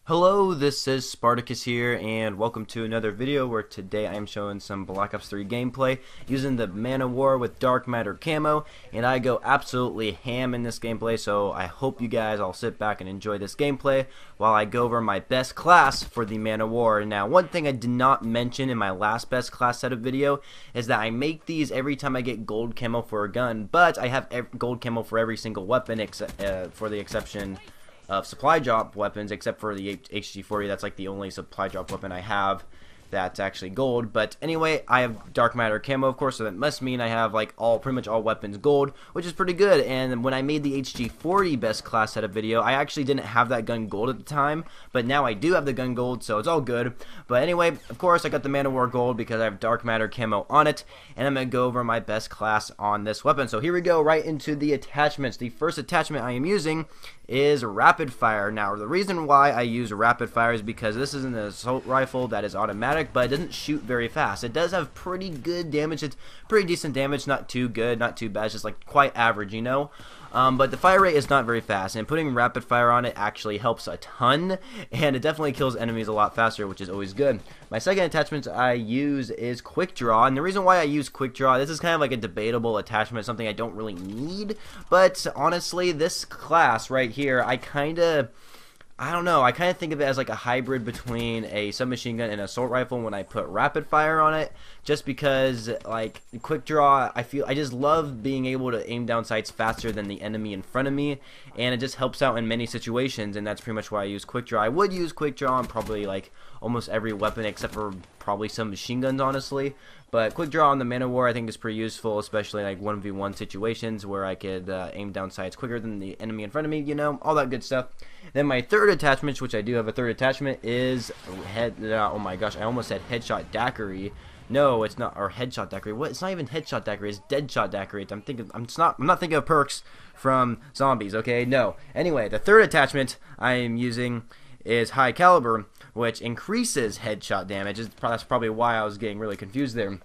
Hello, this is Spartacus here, and welcome to another video where today I am showing some Black Ops 3 gameplay using the Man of War with Dark Matter camo, and I go absolutely ham in this gameplay, so I hope you guys all sit back and enjoy this gameplay while I go over my best class for the Man of War. Now, one thing I did not mention in my last best class setup video is that I make these every time I get gold camo for a gun, but I have gold camo for every single weapon for the exception of supply drop weapons, except for the HG40. That's like the only supply drop weapon I have that's actually gold. But anyway, I have Dark Matter camo, of course, so that must mean I have like pretty much all weapons gold, which is pretty good. And when I made the HG40 best class setup video, I actually didn't have that gun gold at the time, but now I do have the gun gold, so it's all good. But anyway, of course, I got the Man of War gold because I have Dark Matter camo on it, and I'm gonna go over my best class on this weapon. So here we go, right into the attachments. The first attachment I am using is rapid fire. Now, the reason why I use rapid fire is because this is an assault rifle that is automatic, but it doesn't shoot very fast. It does have pretty good damage. It's pretty decent damage, not too good, not too bad. It's just like quite average, you know. But the fire rate is not very fast, and putting rapid fire on it actually helps a ton, and it definitely kills enemies a lot faster, which is always good. My second attachment I use is quick draw, and the reason why I use quick draw, this is kind of like a debatable attachment, something I don't really need, but honestly, this class right here, I kind of think of it as like a hybrid between a submachine gun and an assault rifle when I put rapid fire on it, just because like quick draw, I just love being able to aim down sights faster than the enemy in front of me, and it just helps out in many situations, and that's pretty much why I use quick draw. I would use quick draw on probably like almost every weapon except for probably some machine guns, honestly. But quick draw on the Man of War I think is pretty useful, especially like 1v1 situations where I could aim down sights quicker than the enemy in front of me, you know, all that good stuff. Then my third attachment, which I do have a third attachment, is oh my gosh, I almost said headshot daiquiri. No, it's not, or headshot daiquiri. What? It's not even headshot daiquiri. It's deadshot daiquiri. I'm not thinking of perks from zombies. Okay, no. Anyway, the third attachment I am using is high caliber, which increases headshot damage. That's probably why I was getting really confused there.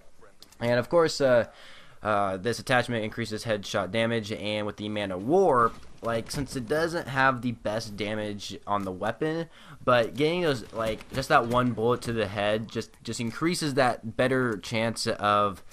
And of course, this attachment increases headshot damage, and with the Man of War, like, since it doesn't have the best damage on the weapon, but getting those, like, just that one bullet to the head just increases that better chance of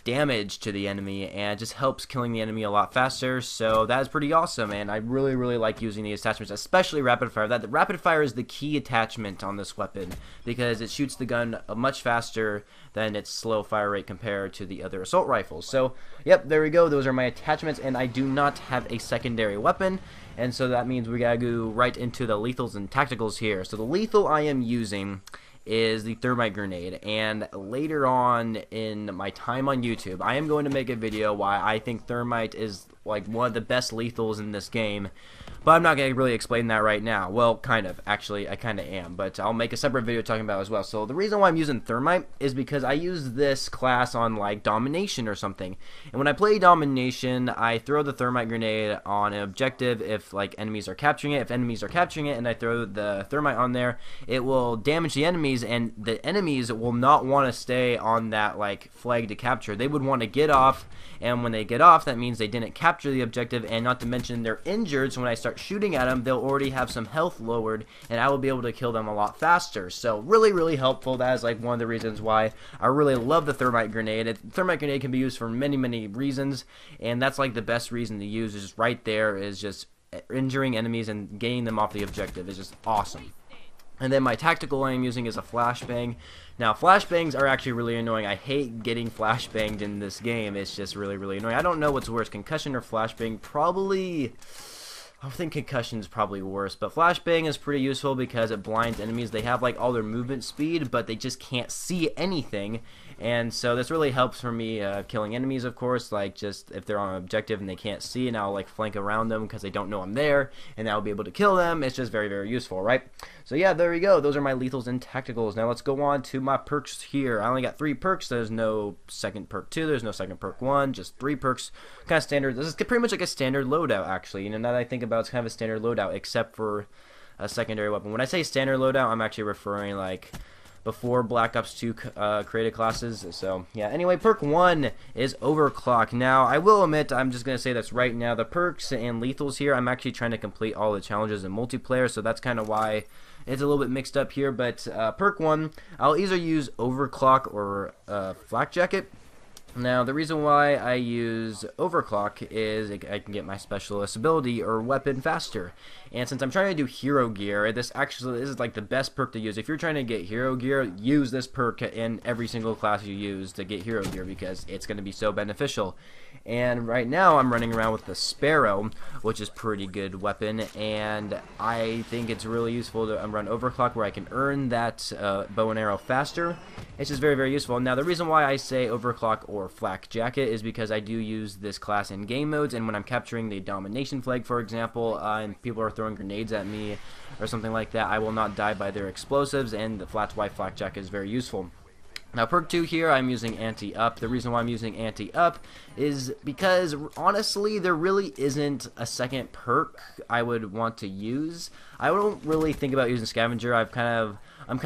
damage to the enemy, and it just helps killing the enemy a lot faster. So that is pretty awesome, and I really like using these attachments, especially rapid fire. The rapid fire is the key attachment on this weapon because it shoots the gun much faster than its slow fire rate compared to the other assault rifles. So yep, there we go, those are my attachments, and I do not have a secondary weapon, and so that means we gotta go right into the lethals and tacticals here. So the lethal I am using is the thermite grenade, and later on in my time on YouTube I am going to make a video why I think thermite is like one of the best lethals in this game, but I'm not going to really explain that right now. Well, kind of, actually I kind of am, but I'll make a separate video talking about it as well. So the reason why I'm using thermite is because I use this class on like domination or something, and when I play domination I throw the thermite grenade on an objective if like enemies are capturing it. If enemies are capturing it and I throw the thermite on there, it will damage the enemies, and the enemies will not want to stay on that like flag to capture. They would want to get off, and when they get off, that means they didn't capture the objective, and not to mention they're injured, so when I start shooting at them they'll already have some health lowered, and I will be able to kill them a lot faster. So really helpful. That is like one of the reasons why I really love the thermite grenade. Thermite grenade can be used for many reasons, and that's like the best reason to use, is just right there, is just injuring enemies and getting them off the objective is just awesome. And then my tactical I am using is a flashbang. Now, flashbangs are actually really annoying. I hate getting flashbanged in this game. It's just really annoying. I don't know what's worse, concussion or flashbang. Probably, I think concussion is probably worse, but flashbang is pretty useful because it blinds enemies. They have like all their movement speed, but they just can't see anything, and so this really helps for me killing enemies, of course, like just if they're on an objective and they can't see, and I'll like flank around them because they don't know I'm there, and I'll be able to kill them. It's just very useful, right? So yeah, there we go. Those are my lethals and tacticals. Now let's go on to my perks here. I only got 3 perks. There's no second perk 2. There's no second perk 1. Just 3 perks. Kind of standard. This is pretty much like a standard loadout, actually. You know, now that I think about it, it's kind of a standard loadout, except for a secondary weapon. When I say standard loadout, I'm actually referring like before Black Ops 2 created classes. So yeah, anyway, perk 1 is Overclock. Now I will admit, I'm just going to say that's right now, the perks and lethals here, I'm actually trying to complete all the challenges in multiplayer, so that's kind of why it's a little bit mixed up here. But perk 1, I'll either use Overclock or Flak Jacket. Now, the reason why I use Overclock is I can get my specialist ability or weapon faster. And since I'm trying to do hero gear, this is like the best perk to use. If you're trying to get hero gear, use this perk in every single class you use to get hero gear, because it's going to be so beneficial. And right now I'm running around with the Sparrow, which is pretty good weapon, and I think it's really useful to run Overclock, where I can earn that bow and arrow faster. It's just very, very useful. Now, the reason why I say Overclock or Flak Jacket is because I do use this class in game modes, and when I'm capturing the domination flag, for example, and people are throwing grenades at me or something like that, I will not die by their explosives, and that's why Flak Jacket is very useful. Now, perk 2 here, I'm using Anti-Up. The reason why I'm using Anti-Up is because, honestly, there really isn't a second perk I would want to use. I don't really think about using Scavenger. I'm kind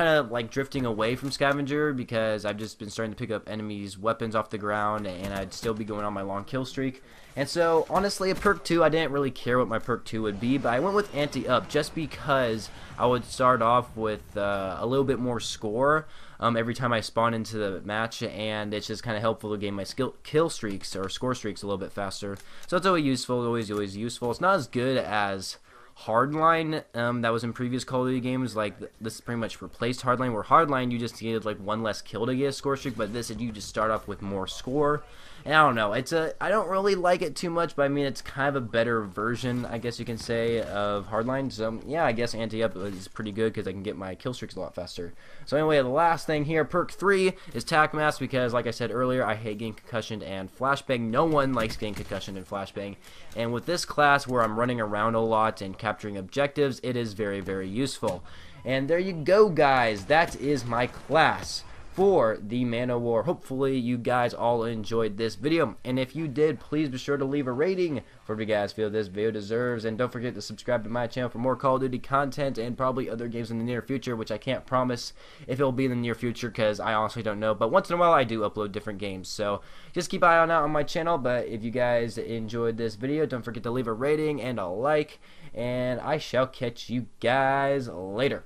of like drifting away from Scavenger because I've just been starting to pick up enemies' weapons off the ground, and I'd still be going on my long kill streak. And so, honestly, at perk 2, I didn't really care what my perk 2 would be, but I went with Anti-Up just because I would start off with a little bit more score every time I spawn into the match, and it's just kind of helpful to gain my kill streaks or score streaks a little bit faster. So it's always useful, always useful. It's not as good as Hardline that was in previous Call of Duty games. Like, this pretty much replaced Hardline, where Hardline you just needed like one less kill to get a score streak, but this you just start off with more score. And I don't know, I don't really like it too much, but I mean, it's kind of a better version, I guess you can say, of Hardline. So yeah, I guess Anti-Up is pretty good because I can get my kill streaks a lot faster. So anyway, the last thing here, perk 3 is Tac Mask, because like I said earlier, I hate getting concussioned and flashbang. No one likes getting concussioned and flashbang. And with this class where I'm running around a lot and capturing objectives, it is very, very useful. And there you go, guys. That is my class for the Man of War. Hopefully you guys all enjoyed this video, and if you did, please be sure to leave a rating for what you guys feel this video deserves, and don't forget to subscribe to my channel for more Call of Duty content and probably other games in the near future, which I can't promise if it'll be in the near future because I honestly don't know, but once in a while I do upload different games, so just keep an eye out on my channel. But if you guys enjoyed this video, don't forget to leave a rating and a like, and I shall catch you guys later.